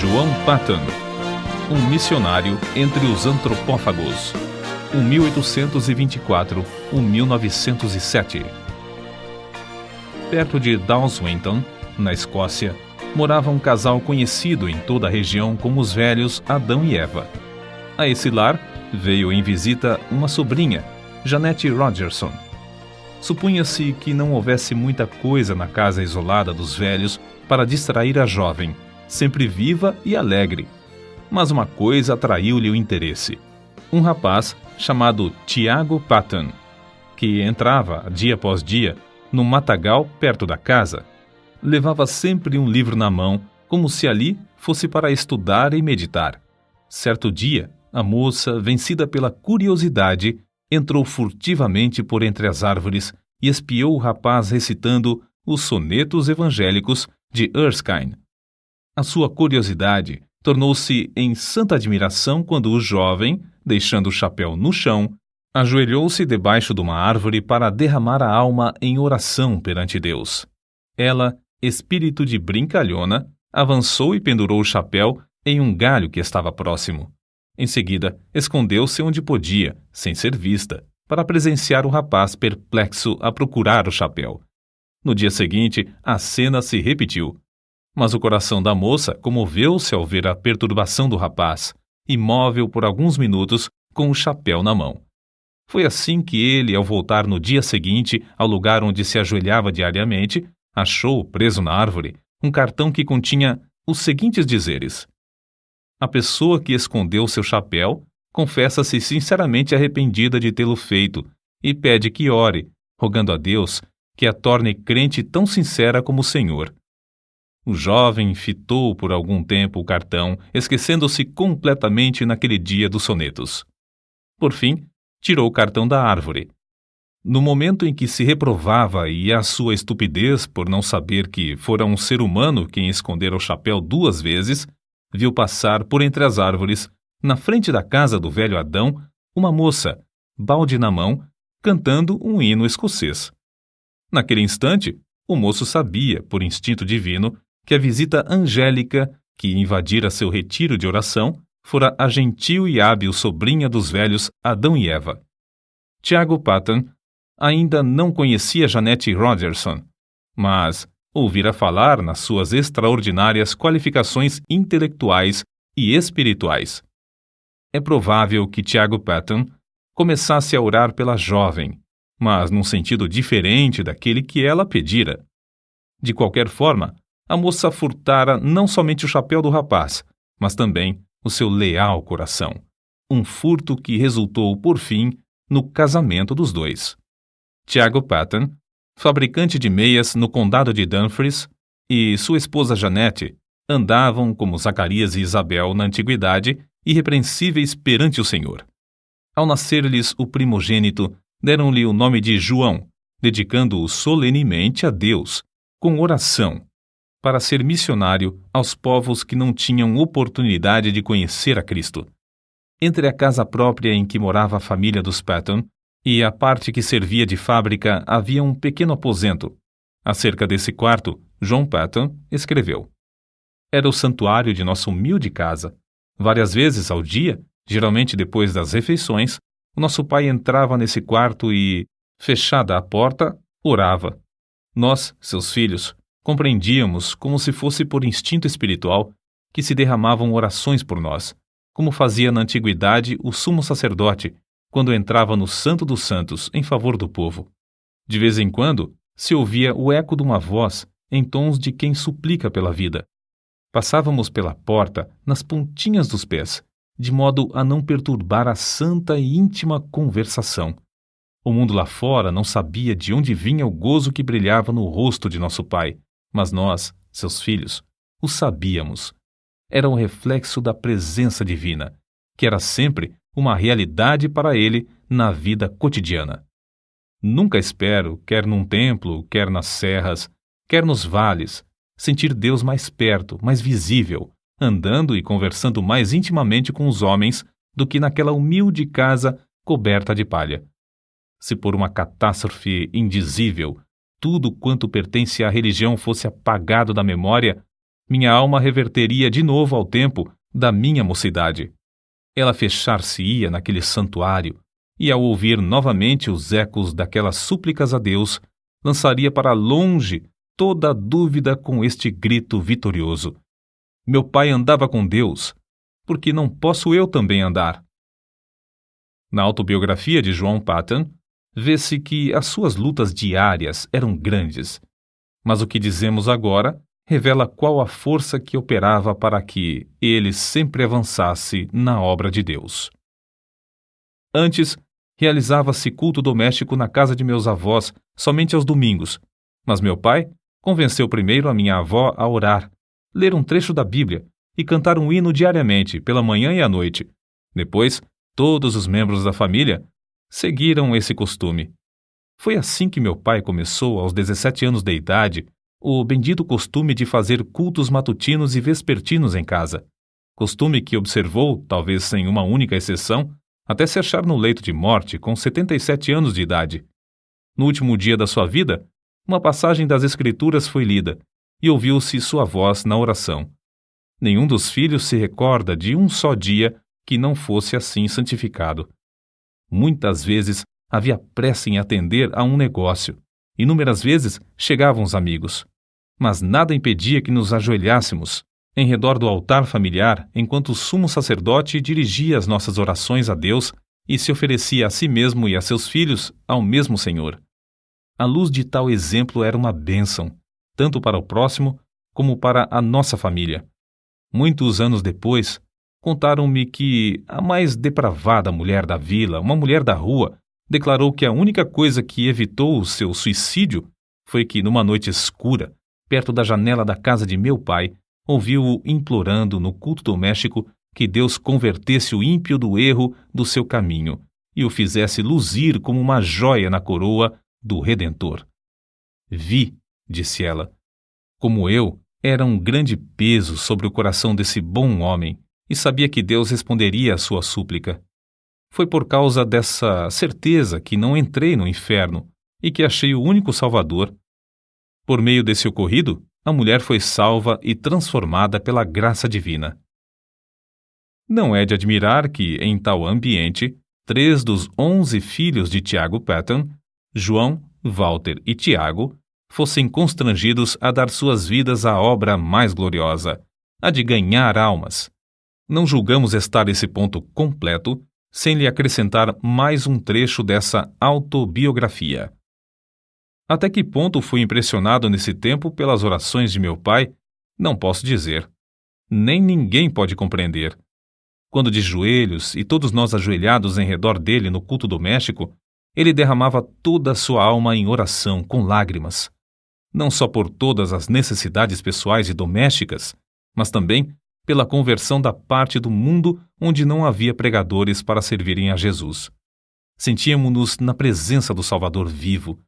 João Patton, um missionário entre os antropófagos, 1824-1907. Perto de Dawswinton, na Escócia, morava um casal conhecido em toda a região como os velhos Adão e Eva. A esse lar veio em visita uma sobrinha, Jeanette Rogerson. Supunha-se que não houvesse muita coisa na casa isolada dos velhos para distrair a jovem, sempre viva e alegre. Mas uma coisa atraiu-lhe o interesse. Um rapaz chamado Tiago Patton, que entrava, dia após dia, no matagal perto da casa. Levava sempre um livro na mão, como se ali fosse para estudar e meditar. Certo dia, a moça, vencida pela curiosidade, entrou furtivamente por entre as árvores e espiou o rapaz recitando os sonetos evangélicos de Erskine. A sua curiosidade tornou-se em santa admiração quando o jovem, deixando o chapéu no chão, ajoelhou-se debaixo de uma árvore para derramar a alma em oração perante Deus. Ela, espírito de brincalhona, avançou e pendurou o chapéu em um galho que estava próximo. Em seguida, escondeu-se onde podia, sem ser vista, para presenciar o rapaz perplexo a procurar o chapéu. No dia seguinte, a cena se repetiu. Mas o coração da moça comoveu-se ao ver a perturbação do rapaz, imóvel por alguns minutos com o chapéu na mão. Foi assim que ele, ao voltar no dia seguinte ao lugar onde se ajoelhava diariamente, achou, preso na árvore, um cartão que continha os seguintes dizeres: a pessoa que escondeu seu chapéu confessa-se sinceramente arrependida de tê-lo feito e pede que ore, rogando a Deus que a torne crente tão sincera como o Senhor. O jovem fitou por algum tempo o cartão, esquecendo-se completamente naquele dia dos sonetos. Por fim, tirou o cartão da árvore. No momento em que se reprovava e a sua estupidez por não saber que fora um ser humano quem escondera o chapéu 2 vezes, viu passar por entre as árvores, na frente da casa do velho Adão, uma moça, balde na mão, cantando um hino escocês. Naquele instante, o moço sabia, por instinto divino, que a visita angélica que invadira seu retiro de oração fora a gentil e hábil sobrinha dos velhos Adão e Eva. Tiago Patton ainda não conhecia Jeanette Rogerson, mas ouvira falar nas suas extraordinárias qualificações intelectuais e espirituais. É provável que Tiago Patton começasse a orar pela jovem, mas num sentido diferente daquele que ela pedira. De qualquer forma, a moça furtara não somente o chapéu do rapaz, mas também o seu leal coração. Um furto que resultou, por fim, no casamento dos dois. Tiago Patton, fabricante de meias no condado de Dumfries, e sua esposa Jeanette andavam, como Zacarias e Isabel na antiguidade, irrepreensíveis perante o Senhor. Ao nascer-lhes o primogênito, deram-lhe o nome de João, dedicando-o solenemente a Deus, com oração, para ser missionário aos povos que não tinham oportunidade de conhecer a Cristo. Entre a casa própria em que morava a família dos Patton e a parte que servia de fábrica havia um pequeno aposento. Acerca desse quarto, John Patton escreveu: era o santuário de nossa humilde casa. Várias vezes ao dia, geralmente depois das refeições, o nosso pai entrava nesse quarto e, fechada a porta, orava. Nós, seus filhos, compreendíamos, como se fosse por instinto espiritual, que se derramavam orações por nós, como fazia na antiguidade o sumo sacerdote, quando entrava no Santo dos Santos em favor do povo. De vez em quando, se ouvia o eco de uma voz em tons de quem suplica pela vida. Passávamos pela porta nas pontinhas dos pés, de modo a não perturbar a santa e íntima conversação. O mundo lá fora não sabia de onde vinha o gozo que brilhava no rosto de nosso pai, mas nós, seus filhos, o sabíamos. Era um reflexo da presença divina, que era sempre uma realidade para ele na vida cotidiana. Nunca espero, quer num templo, quer nas serras, quer nos vales, sentir Deus mais perto, mais visível, andando e conversando mais intimamente com os homens do que naquela humilde casa coberta de palha. Se por uma catástrofe indizível tudo quanto pertence à religião fosse apagado da memória, Minha alma reverteria de novo ao tempo da minha mocidade. Ela fechar-se-ia naquele santuário, e ao ouvir novamente os ecos daquelas súplicas a Deus, lançaria para longe toda a dúvida com este grito vitorioso: meu pai andava com Deus, por que não posso eu também andar? Na autobiografia de João Paton, vê-se que as suas lutas diárias eram grandes, mas o que dizemos agora revela qual a força que operava para que ele sempre avançasse na obra de Deus. Antes, realizava-se culto doméstico na casa de meus avós somente aos domingos, mas meu pai convenceu primeiro a minha avó a orar, ler um trecho da Bíblia e cantar um hino diariamente, pela manhã e à noite. Depois, todos os membros da família seguiram esse costume. Foi assim que meu pai começou, aos 17 anos de idade, o bendito costume de fazer cultos matutinos e vespertinos em casa. Costume que observou, talvez sem uma única exceção, até se achar no leito de morte com 77 anos de idade. No último dia da sua vida, uma passagem das Escrituras foi lida e ouviu-se sua voz na oração. Nenhum dos filhos se recorda de um só dia que não fosse assim santificado. Muitas vezes havia pressa em atender a um negócio. Inúmeras vezes chegavam os amigos. Mas nada impedia que nos ajoelhássemos em redor do altar familiar enquanto o sumo sacerdote dirigia as nossas orações a Deus e se oferecia a si mesmo e a seus filhos ao mesmo Senhor. A luz de tal exemplo era uma bênção, tanto para o próximo como para a nossa família. Muitos anos depois, contaram-me que a mais depravada mulher da vila, uma mulher da rua, declarou que a única coisa que evitou o seu suicídio foi que, numa noite escura, perto da janela da casa de meu pai, ouviu-o implorando no culto doméstico que Deus convertesse o ímpio do erro do seu caminho e o fizesse luzir como uma joia na coroa do Redentor. Vi, disse ela, como eu, era um grande peso sobre o coração desse bom homem e sabia que Deus responderia à sua súplica. Foi por causa dessa certeza que não entrei no inferno e que achei o único Salvador. Por meio desse ocorrido, a mulher foi salva e transformada pela graça divina. Não é de admirar que, em tal ambiente, 3 dos 11 filhos de Tiago Paton, João, Walter e Tiago, fossem constrangidos a dar suas vidas à obra mais gloriosa, a de ganhar almas. Não julgamos estar esse ponto completo sem lhe acrescentar mais um trecho dessa autobiografia. Até que ponto fui impressionado nesse tempo pelas orações de meu pai, não posso dizer. Nem ninguém pode compreender. Quando de joelhos e todos nós ajoelhados em redor dele no culto doméstico, ele derramava toda a sua alma em oração com lágrimas, não só por todas as necessidades pessoais e domésticas, mas também pela conversão da parte do mundo onde não havia pregadores para servirem a Jesus. Sentíamos-nos na presença do Salvador vivo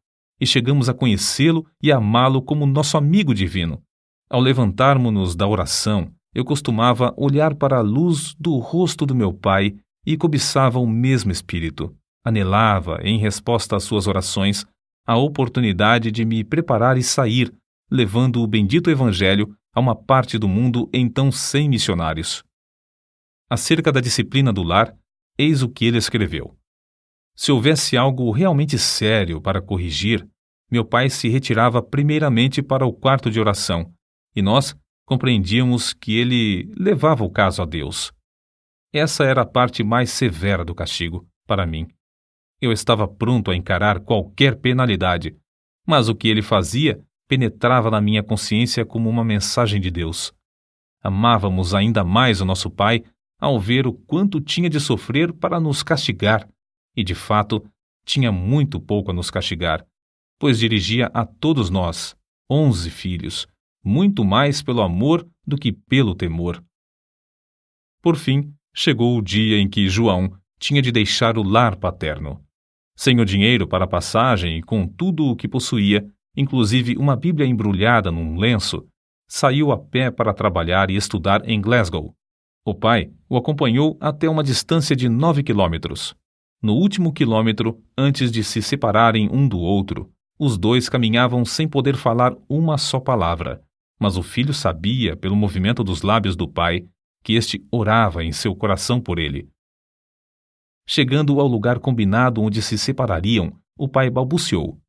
e chegamos a conhecê-lo e amá-lo como nosso amigo divino. Ao levantarmos-nos da oração, eu costumava olhar para a luz do rosto do meu pai e cobiçava o mesmo espírito. Anelava, em resposta às suas orações, a oportunidade de me preparar e sair, levando o bendito Evangelho a uma parte do mundo então sem missionários. Acerca da disciplina do lar, eis o que ele escreveu. Se houvesse algo realmente sério para corrigir, meu pai se retirava primeiramente para o quarto de oração, e nós compreendíamos que ele levava o caso a Deus. Essa era a parte mais severa do castigo, para mim. Eu estava pronto a encarar qualquer penalidade, mas o que ele fazia penetrava na minha consciência como uma mensagem de Deus. Amávamos ainda mais o nosso pai ao ver o quanto tinha de sofrer para nos castigar, e de fato tinha muito pouco a nos castigar, pois dirigia a todos nós, 11 filhos, muito mais pelo amor do que pelo temor. Por fim, chegou o dia em que João tinha de deixar o lar paterno. Sem o dinheiro para a passagem e com tudo o que possuía, inclusive uma Bíblia embrulhada num lenço, saiu a pé para trabalhar e estudar em Glasgow. O pai o acompanhou até uma distância de 9 quilômetros. No último quilômetro, antes de se separarem um do outro, os dois caminhavam sem poder falar uma só palavra, Mas o filho sabia, pelo movimento dos lábios do pai, que este orava em seu coração por ele. Chegando ao lugar combinado onde se separariam, o pai balbuciou: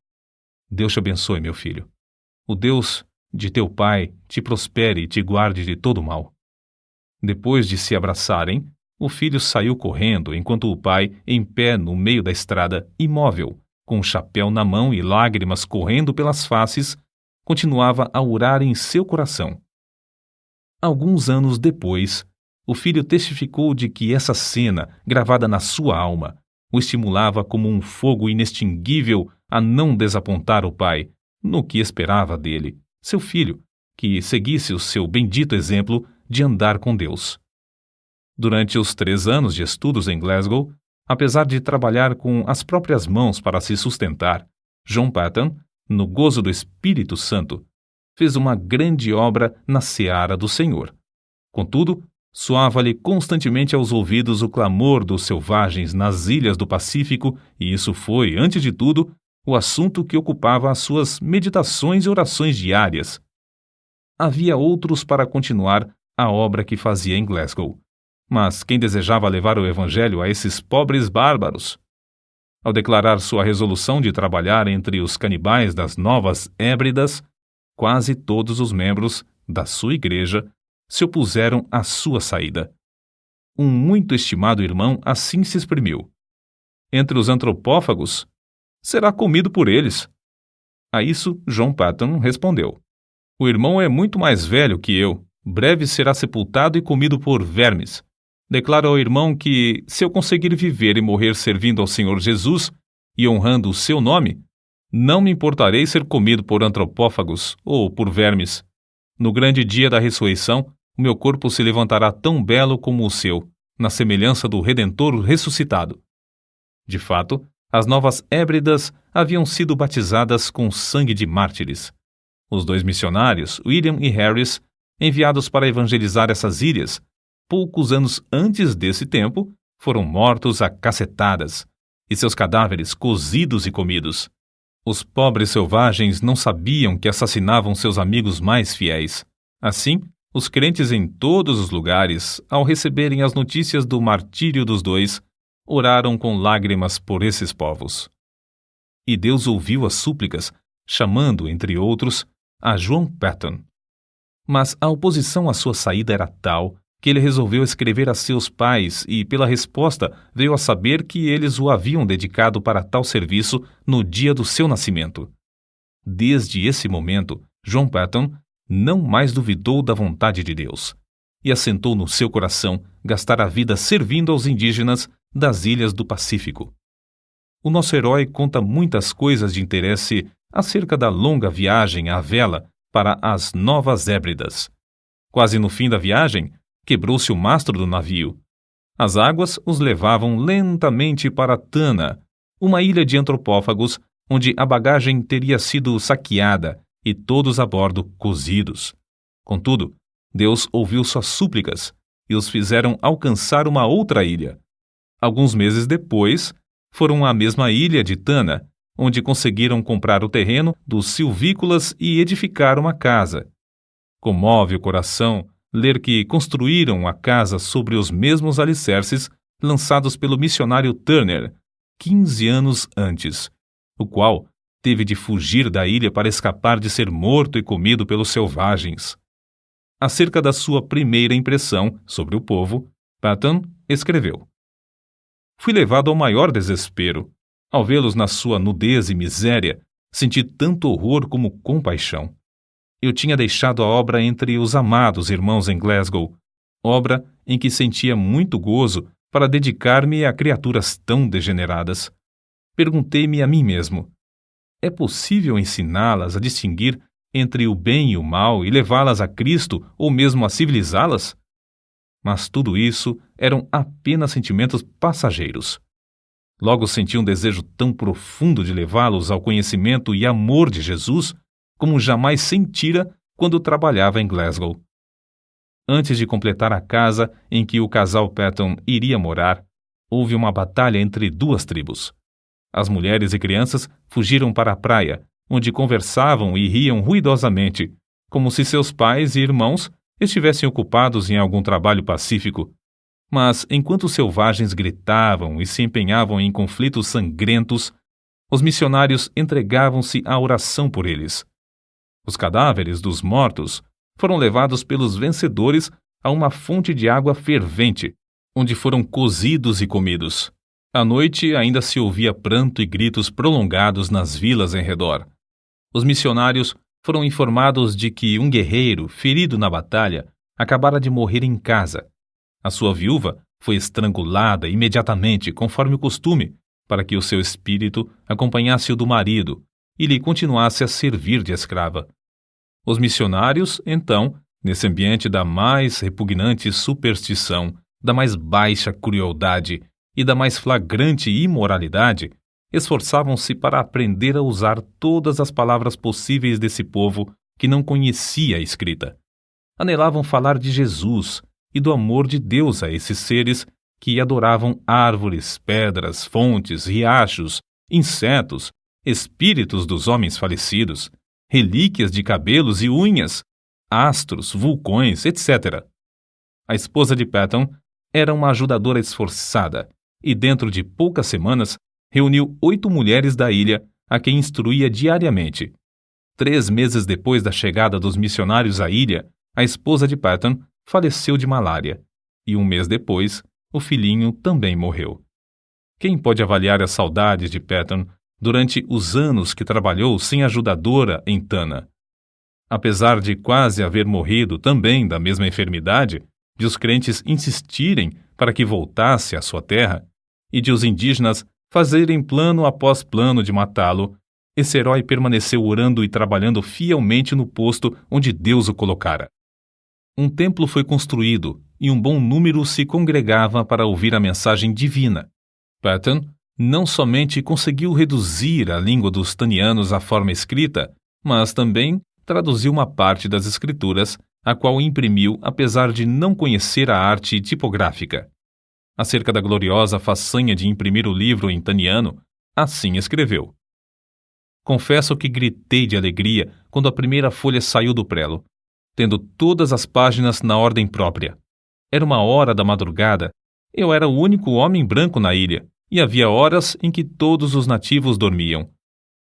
Deus te abençoe, meu filho. O Deus de teu pai te prospere e te guarde de todo mal. Depois de se abraçarem, o filho saiu correndo, enquanto o pai, em pé no meio da estrada, imóvel, com o chapéu na mão e lágrimas correndo pelas faces, continuava a orar em seu coração. Alguns anos depois, o filho testificou de que essa cena, gravada na sua alma, o estimulava como um fogo inextinguível a não desapontar o pai no que esperava dele, seu filho, que seguisse o seu bendito exemplo de andar com Deus. Durante os 3 anos de estudos em Glasgow, apesar de trabalhar com as próprias mãos para se sustentar, John Paton, no gozo do Espírito Santo, fez uma grande obra na seara do Senhor. Contudo, soava-lhe constantemente aos ouvidos o clamor dos selvagens nas ilhas do Pacífico, e isso foi, antes de tudo, o assunto que ocupava as suas meditações e orações diárias. Havia outros para continuar a obra que fazia em Glasgow, mas quem desejava levar o Evangelho a esses pobres bárbaros? Ao declarar sua resolução de trabalhar entre os canibais das Novas Hébridas, quase todos os membros da sua igreja se opuseram à sua saída. Um muito estimado irmão assim se exprimiu: entre os antropófagos, será comido por eles. A isso, John Paton respondeu: o irmão é muito mais velho que eu, breve será sepultado e comido por vermes. Declaro ao irmão que, se eu conseguir viver e morrer servindo ao Senhor Jesus e honrando o seu nome, não me importarei ser comido por antropófagos ou por vermes. No grande dia da ressurreição, o meu corpo se levantará tão belo como o seu, na semelhança do Redentor ressuscitado. De fato, as Novas Hébridas haviam sido batizadas com sangue de mártires. Os 2 missionários, William e Harris, enviados para evangelizar essas ilhas, poucos anos antes desse tempo, foram mortos a cacetadas, e seus cadáveres cozidos e comidos. Os pobres selvagens não sabiam que assassinavam seus amigos mais fiéis. Assim, os crentes em todos os lugares, ao receberem as notícias do martírio dos 2, oraram com lágrimas por esses povos. E Deus ouviu as súplicas, chamando, entre outros, a John Paton. Mas a oposição à sua saída era tal que ele resolveu escrever a seus pais e, pela resposta, veio a saber que eles o haviam dedicado para tal serviço no dia do seu nascimento. Desde esse momento, John Paton não mais duvidou da vontade de Deus e assentou no seu coração gastar a vida servindo aos indígenas das ilhas do Pacífico. O nosso herói conta muitas coisas de interesse acerca da longa viagem à vela para as Novas Hébridas. Quase no fim da viagem, quebrou-se o mastro do navio. As águas os levavam lentamente para Tana, uma ilha de antropófagos onde a bagagem teria sido saqueada e todos a bordo cozidos. Contudo, Deus ouviu suas súplicas e os fizeram alcançar uma outra ilha. Alguns meses depois, foram à mesma ilha de Tana, onde conseguiram comprar o terreno dos silvícolas e edificar uma casa. Comove o coração ler que construíram a casa sobre os mesmos alicerces lançados pelo missionário Turner 15 anos antes, o qual teve de fugir da ilha para escapar de ser morto e comido pelos selvagens. Acerca da sua primeira impressão sobre o povo, Paton escreveu: fui levado ao maior desespero. Ao vê-los na sua nudez e miséria, senti tanto horror como compaixão. Eu tinha deixado a obra entre os amados irmãos em Glasgow, obra em que sentia muito gozo para dedicar-me a criaturas tão degeneradas. Perguntei-me a mim mesmo: é possível ensiná-las a distinguir entre o bem e o mal e levá-las a Cristo ou mesmo a civilizá-las? Mas tudo isso eram apenas sentimentos passageiros. Logo senti um desejo tão profundo de levá-los ao conhecimento e amor de Jesus como jamais sentira quando trabalhava em Glasgow. Antes de completar a casa em que o casal Paton iria morar, houve uma batalha entre 2 tribos. As mulheres e crianças fugiram para a praia, onde conversavam e riam ruidosamente, como se seus pais e irmãos estivessem ocupados em algum trabalho pacífico. Mas, enquanto os selvagens gritavam e se empenhavam em conflitos sangrentos, os missionários entregavam-se à oração por eles. Os cadáveres dos mortos foram levados pelos vencedores a uma fonte de água fervente, onde foram cozidos e comidos. À noite ainda se ouvia pranto e gritos prolongados nas vilas em redor. Os missionários foram informados de que um guerreiro, ferido na batalha, acabara de morrer em casa. A sua viúva foi estrangulada imediatamente, conforme o costume, para que o seu espírito acompanhasse o do marido e lhe continuasse a servir de escrava. Os missionários, então, nesse ambiente da mais repugnante superstição, da mais baixa crueldade e da mais flagrante imoralidade, esforçavam-se para aprender a usar todas as palavras possíveis desse povo que não conhecia a escrita. Anelavam falar de Jesus e do amor de Deus a esses seres que adoravam árvores, pedras, fontes, riachos, insetos, espíritos dos homens falecidos, relíquias de cabelos e unhas, astros, vulcões, etc. A esposa de Patton era uma ajudadora esforçada e, dentro de poucas semanas, reuniu 8 mulheres da ilha a quem instruía diariamente. 3 meses depois da chegada dos missionários à ilha, a esposa de Patton faleceu de malária e 1 mês depois, o filhinho também morreu. Quem pode avaliar as saudades de Patton durante os anos que trabalhou sem ajudadora em Tana? Apesar de quase haver morrido também da mesma enfermidade, de os crentes insistirem para que voltasse à sua terra e de os indígenas fazerem plano após plano de matá-lo, esse herói permaneceu orando e trabalhando fielmente no posto onde Deus o colocara. Um templo foi construído e um bom número se congregava para ouvir a mensagem divina. Patton não somente conseguiu reduzir a língua dos tanianos à forma escrita, mas também traduziu uma parte das escrituras, a qual imprimiu apesar de não conhecer a arte tipográfica. Acerca da gloriosa façanha de imprimir o livro em taniano, assim escreveu: Confesso que gritei de alegria quando a primeira folha saiu do prelo, tendo todas as páginas na ordem própria. Era 1h da madrugada, eu era o único homem branco na ilha, e havia horas em que todos os nativos dormiam.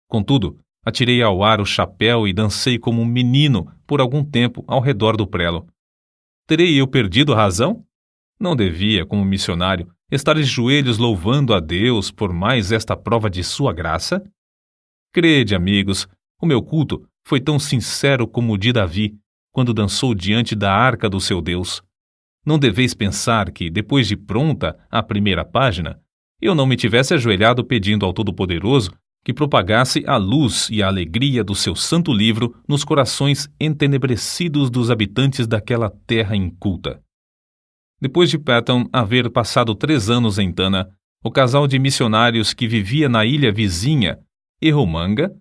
Contudo, atirei ao ar o chapéu e dancei como um menino por algum tempo ao redor do prelo. Terei eu perdido a razão? Não devia, como missionário, estar de joelhos louvando a Deus por mais esta prova de sua graça? Crede, amigos, o meu culto foi tão sincero como o de Davi, quando dançou diante da arca do seu Deus. Não deveis pensar que, depois de pronta a primeira página, eu não me tivesse ajoelhado pedindo ao Todo-Poderoso que propagasse a luz e a alegria do seu santo livro nos corações entenebrecidos dos habitantes daquela terra inculta. Depois de Patton haver passado 3 anos em Tana, o casal de missionários que vivia na ilha vizinha, Erromanga,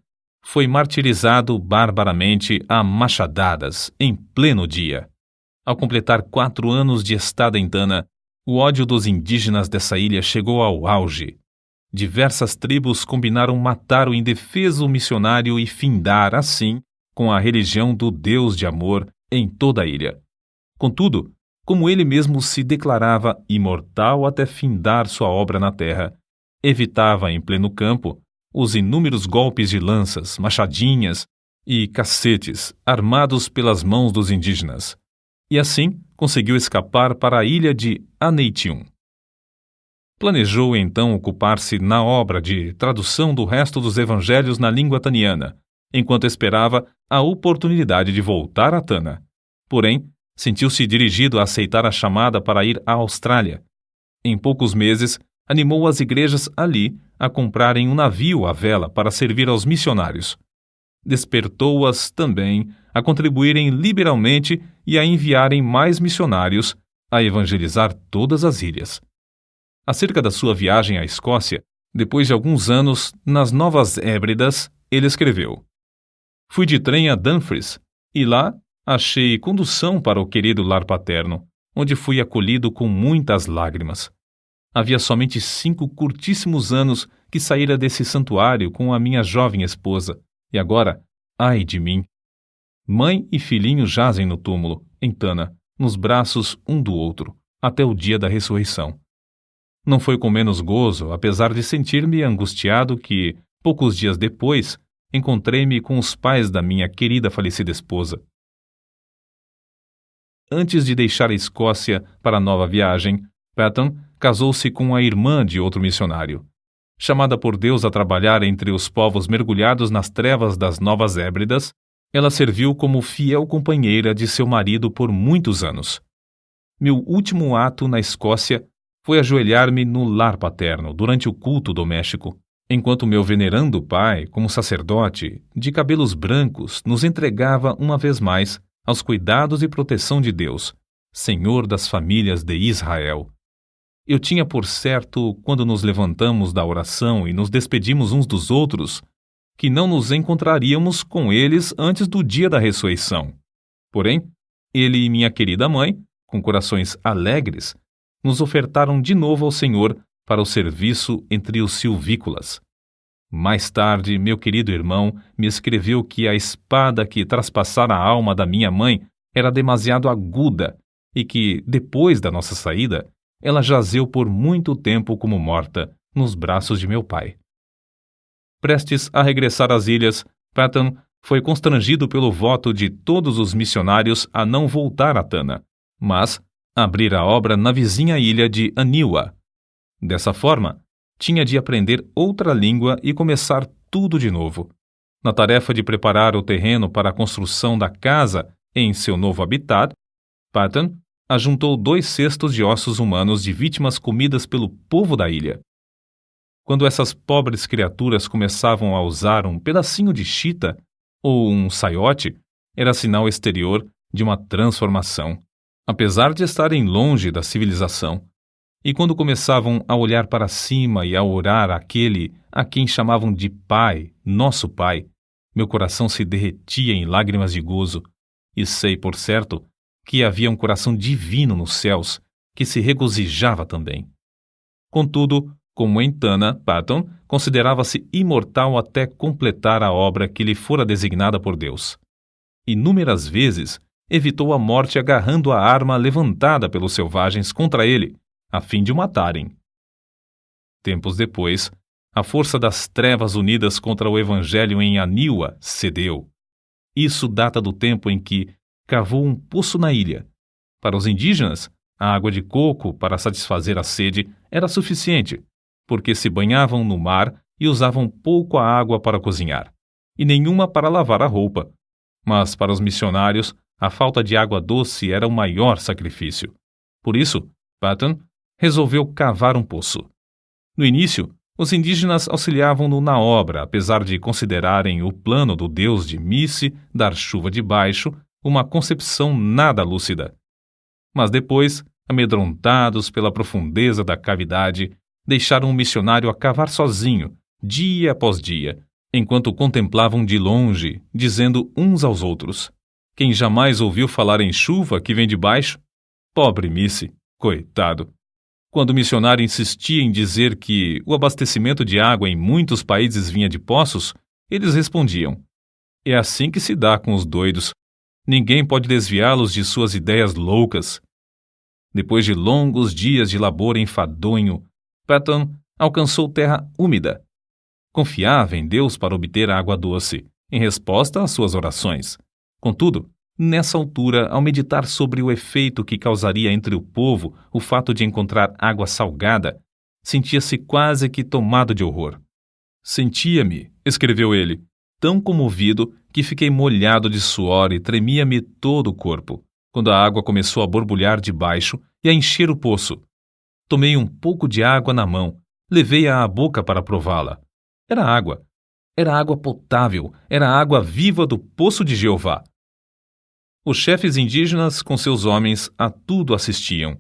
foi martirizado barbaramente a machadadas em pleno dia. Ao completar 4 anos de estada em Tana, o ódio dos indígenas dessa ilha chegou ao auge. Diversas tribos combinaram matar o indefeso missionário e findar, assim, com a religião do Deus de amor em toda a ilha. Contudo, como ele mesmo se declarava imortal até findar sua obra na terra, evitava em pleno campo os inúmeros golpes de lanças, machadinhas e cacetes armados pelas mãos dos indígenas, e assim conseguiu escapar para a ilha de Aneitium. Planejou então ocupar-se na obra de tradução do resto dos evangelhos na língua taniana, enquanto esperava a oportunidade de voltar a Tana. Porém, sentiu-se dirigido a aceitar a chamada para ir à Austrália. Em poucos meses, animou as igrejas ali a comprarem um navio à vela para servir aos missionários. Despertou-as também a contribuírem liberalmente e a enviarem mais missionários a evangelizar todas as ilhas. Acerca da sua viagem à Escócia, depois de alguns anos nas Novas Hébridas, ele escreveu: Fui de trem a Dumfries e lá achei condução para o querido lar paterno, onde fui acolhido com muitas lágrimas. Havia somente 5 curtíssimos anos que saíra desse santuário com a minha jovem esposa, e agora, ai de mim! Mãe e filhinho jazem no túmulo, em Tana, nos braços um do outro, até o dia da ressurreição. Não foi com menos gozo, apesar de sentir-me angustiado, que, poucos dias depois, encontrei-me com os pais da minha querida falecida esposa. Antes de deixar a Escócia para a nova viagem, Patton casou-se com a irmã de outro missionário. Chamada por Deus a trabalhar entre os povos mergulhados nas trevas das Novas Hébridas, ela serviu como fiel companheira de seu marido por muitos anos. Meu último ato na Escócia foi ajoelhar-me no lar paterno durante o culto doméstico, enquanto meu venerando pai, como sacerdote, de cabelos brancos, nos entregava uma vez mais aos cuidados e proteção de Deus, Senhor das famílias de Israel. Eu tinha por certo, quando nos levantamos da oração e nos despedimos uns dos outros, que não nos encontraríamos com eles antes do dia da ressurreição. Porém, ele e minha querida mãe, com corações alegres, nos ofertaram de novo ao Senhor para o serviço entre os silvícolas. Mais tarde, meu querido irmão me escreveu que a espada que traspassara a alma da minha mãe era demasiado aguda e que, depois da nossa saída, ela jazeu por muito tempo como morta nos braços de meu pai. Prestes a regressar às ilhas, Patton foi constrangido pelo voto de todos os missionários a não voltar a Tana, mas abrir a obra na vizinha ilha de Aniwa. Dessa forma, tinha de aprender outra língua e começar tudo de novo. Na tarefa de preparar o terreno para a construção da casa em seu novo habitat, Patton ajuntou 2 cestos de ossos humanos de vítimas comidas pelo povo da ilha. Quando essas pobres criaturas começavam a usar um pedacinho de chita ou um saiote, era sinal exterior de uma transformação, apesar de estarem longe da civilização. E quando começavam a olhar para cima e a orar àquele a quem chamavam de Pai, nosso Pai, meu coração se derretia em lágrimas de gozo, e sei, por certo, que havia um coração divino nos céus que se regozijava também. Contudo, como em Tana, Patton considerava-se imortal até completar a obra que lhe fora designada por Deus. Inúmeras vezes evitou a morte agarrando a arma levantada pelos selvagens contra ele, a fim de o matarem. Tempos depois, a força das trevas unidas contra o Evangelho em Aniwa cedeu. Isso data do tempo em que cavou um poço na ilha. Para os indígenas, a água de coco para satisfazer a sede era suficiente, porque se banhavam no mar e usavam pouco a água para cozinhar, e nenhuma para lavar a roupa. Mas para os missionários, a falta de água doce era o maior sacrifício. Por isso, Patton resolveu cavar um poço. No início, os indígenas auxiliavam-no na obra, apesar de considerarem o plano do deus de Misse dar chuva de baixo uma concepção nada lúcida. Mas depois, amedrontados pela profundeza da cavidade, deixaram o missionário a cavar sozinho, dia após dia, enquanto o contemplavam de longe, dizendo uns aos outros: quem jamais ouviu falar em chuva que vem de baixo? Pobre Misse, coitado! Quando o missionário insistia em dizer que o abastecimento de água em muitos países vinha de poços, eles respondiam: é assim que se dá com os doidos. Ninguém pode desviá-los de suas ideias loucas. Depois de longos dias de labor enfadonho, Patton alcançou terra úmida. Confiava em Deus para obter água doce, em resposta às suas orações. Contudo, nessa altura, ao meditar sobre o efeito que causaria entre o povo o fato de encontrar água salgada, sentia-se quase que tomado de horror. Sentia-me, escreveu ele, tão comovido que fiquei molhado de suor e tremia-me todo o corpo, quando a água começou a borbulhar de baixo e a encher o poço. Tomei um pouco de água na mão, levei-a à boca para prová-la. Era água potável, era a água viva do poço de Jeová. Os chefes indígenas, com seus homens, a tudo assistiam.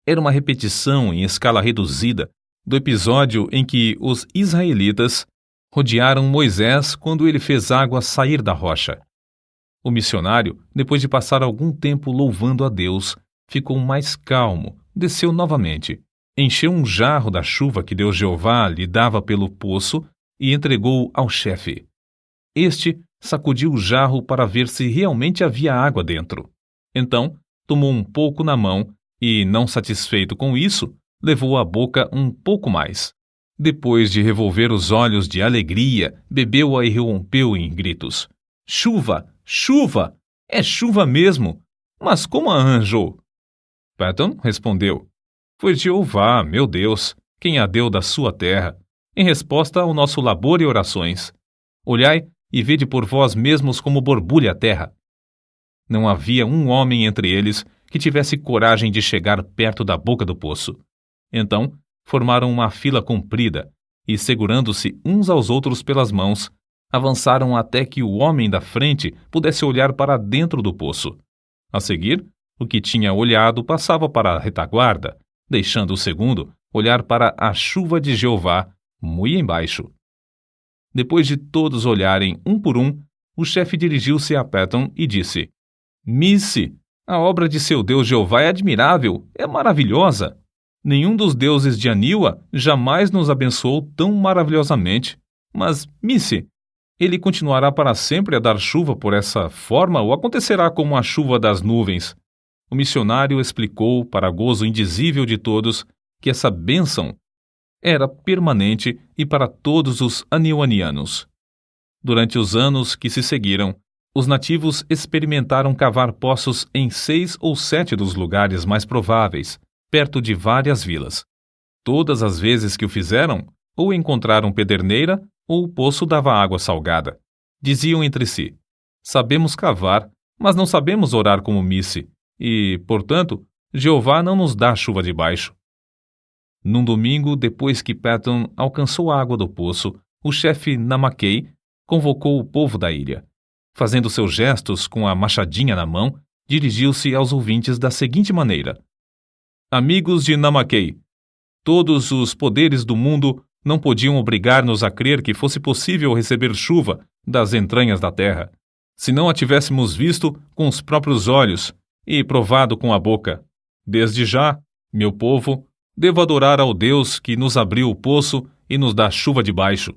Era uma repetição em escala reduzida do episódio em que os israelitas rodearam Moisés quando ele fez água sair da rocha. O missionário, depois de passar algum tempo louvando a Deus, ficou mais calmo, desceu novamente, encheu um jarro da chuva que Deus Jeová lhe dava pelo poço e entregou-o ao chefe. Este sacudiu o jarro para ver se realmente havia água dentro. Então, tomou um pouco na mão e, não satisfeito com isso, levou à boca um pouco mais. Depois de revolver os olhos de alegria, bebeu-a e rompeu em gritos. Chuva! Chuva! É chuva mesmo! Mas como a arranjou? Patton respondeu. Foi Jeová, meu Deus, quem a deu da sua terra, em resposta ao nosso labor e orações. Olhai e vede por vós mesmos como borbulha a terra. Não havia um homem entre eles que tivesse coragem de chegar perto da boca do poço. Então, formaram uma fila comprida e, segurando-se uns aos outros pelas mãos, avançaram até que o homem da frente pudesse olhar para dentro do poço. A seguir, o que tinha olhado passava para a retaguarda, deixando o segundo olhar para a chuva de Jeová, muito embaixo. Depois de todos olharem um por um, o chefe dirigiu-se a Patton e disse: Missy, a obra de seu Deus Jeová é admirável, é maravilhosa. Nenhum dos deuses de Aniwa jamais nos abençoou tão maravilhosamente. Mas, Missy, ele continuará para sempre a dar chuva por essa forma ou acontecerá como a chuva das nuvens? O missionário explicou, para gozo indizível de todos, que essa bênção era permanente e para todos os aniwanianos. Durante os anos que se seguiram, os nativos experimentaram cavar poços em 6 ou 7 dos lugares mais prováveis, perto de várias vilas. Todas as vezes que o fizeram, ou encontraram pederneira, ou o poço dava água salgada. Diziam entre si: sabemos cavar, mas não sabemos orar como Missy, e, portanto, Jeová não nos dá chuva de baixo. Num domingo, depois que Patton alcançou a água do poço, o chefe Namakei convocou o povo da ilha. Fazendo seus gestos com a machadinha na mão, dirigiu-se aos ouvintes da seguinte maneira: Amigos de Namakei, todos os poderes do mundo não podiam obrigar-nos a crer que fosse possível receber chuva das entranhas da terra, se não a tivéssemos visto com os próprios olhos e provado com a boca. Desde já, meu povo, devo adorar ao Deus que nos abriu o poço e nos dá chuva de baixo.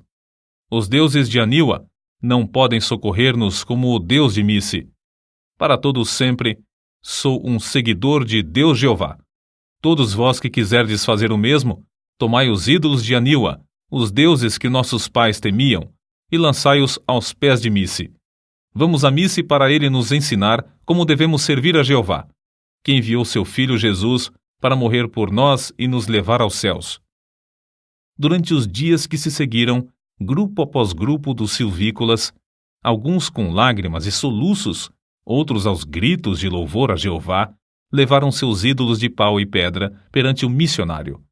Os deuses de Aniwa não podem socorrer-nos como o Deus de Missy. Para todos sempre, sou um seguidor de Deus Jeová. Todos vós que quiserdes fazer o mesmo, tomai os ídolos de Aniwa, os deuses que nossos pais temiam, e lançai-os aos pés de Missy. Vamos a Missy para ele nos ensinar como devemos servir a Jeová, que enviou seu filho Jesus para morrer por nós e nos levar aos céus. Durante os dias que se seguiram, grupo após grupo dos silvícolas, alguns com lágrimas e soluços, outros aos gritos de louvor a Jeová, levaram seus ídolos de pau e pedra perante o missionário.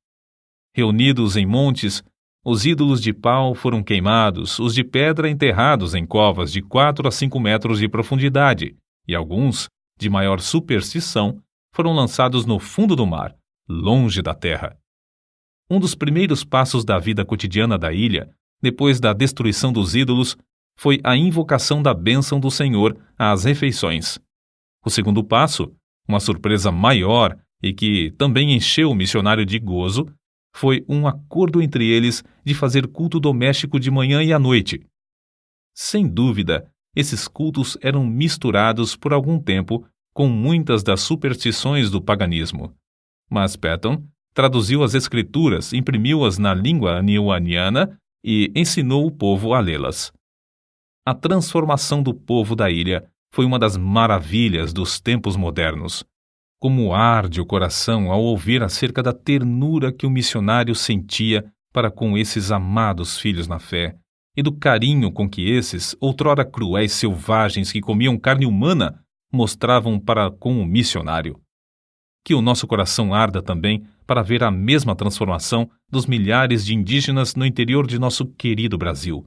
Reunidos em montes, os ídolos de pau foram queimados, os de pedra enterrados em covas de 4 a 5 metros de profundidade, e alguns, de maior superstição, foram lançados no fundo do mar, longe da terra. Um dos primeiros passos da vida cotidiana da ilha, depois da destruição dos ídolos, foi a invocação da bênção do Senhor às refeições. O segundo passo, uma surpresa maior e que também encheu o missionário de gozo, foi um acordo entre eles de fazer culto doméstico de manhã e à noite. Sem dúvida, esses cultos eram misturados por algum tempo com muitas das superstições do paganismo. Mas Patton traduziu as escrituras, imprimiu-as na língua aniwaniana e ensinou o povo a lê-las. A transformação do povo da ilha foi uma das maravilhas dos tempos modernos. Como arde o coração ao ouvir acerca da ternura que o missionário sentia para com esses amados filhos na fé, e do carinho com que esses, outrora cruéis selvagens que comiam carne humana, mostravam para com o missionário. Que o nosso coração arda também para ver a mesma transformação dos milhares de indígenas no interior de nosso querido Brasil.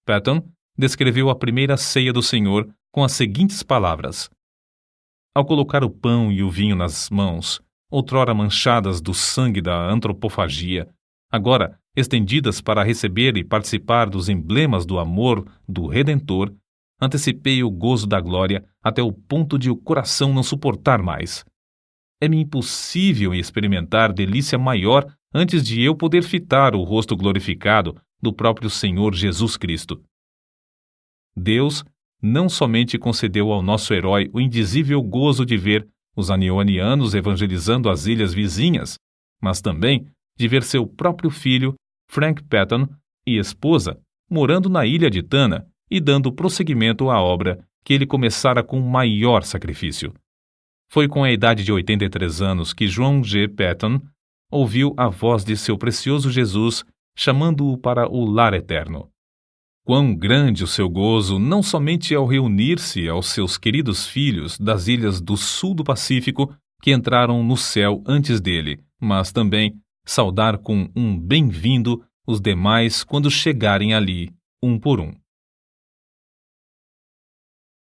Patton descreveu a primeira ceia do Senhor com as seguintes palavras: ao colocar o pão e o vinho nas mãos, outrora manchadas do sangue da antropofagia, agora estendidas para receber e participar dos emblemas do amor do Redentor, antecipei o gozo da glória até o ponto de o coração não suportar mais. É-me impossível experimentar delícia maior antes de eu poder fitar o rosto glorificado do próprio Senhor Jesus Cristo. Deus não somente concedeu ao nosso herói o indizível gozo de ver os anionianos evangelizando as ilhas vizinhas, mas também de ver seu próprio filho, Frank Patton, e esposa, morando na ilha de Tanna e dando prosseguimento à obra que ele começara com maior sacrifício. Foi com a idade de 83 anos que João G. Patton ouviu a voz de seu precioso Jesus chamando-o para o lar eterno. Quão grande o seu gozo, não somente ao reunir-se aos seus queridos filhos das ilhas do sul do Pacífico que entraram no céu antes dele, mas também saudar com um bem-vindo os demais quando chegarem ali, um por um.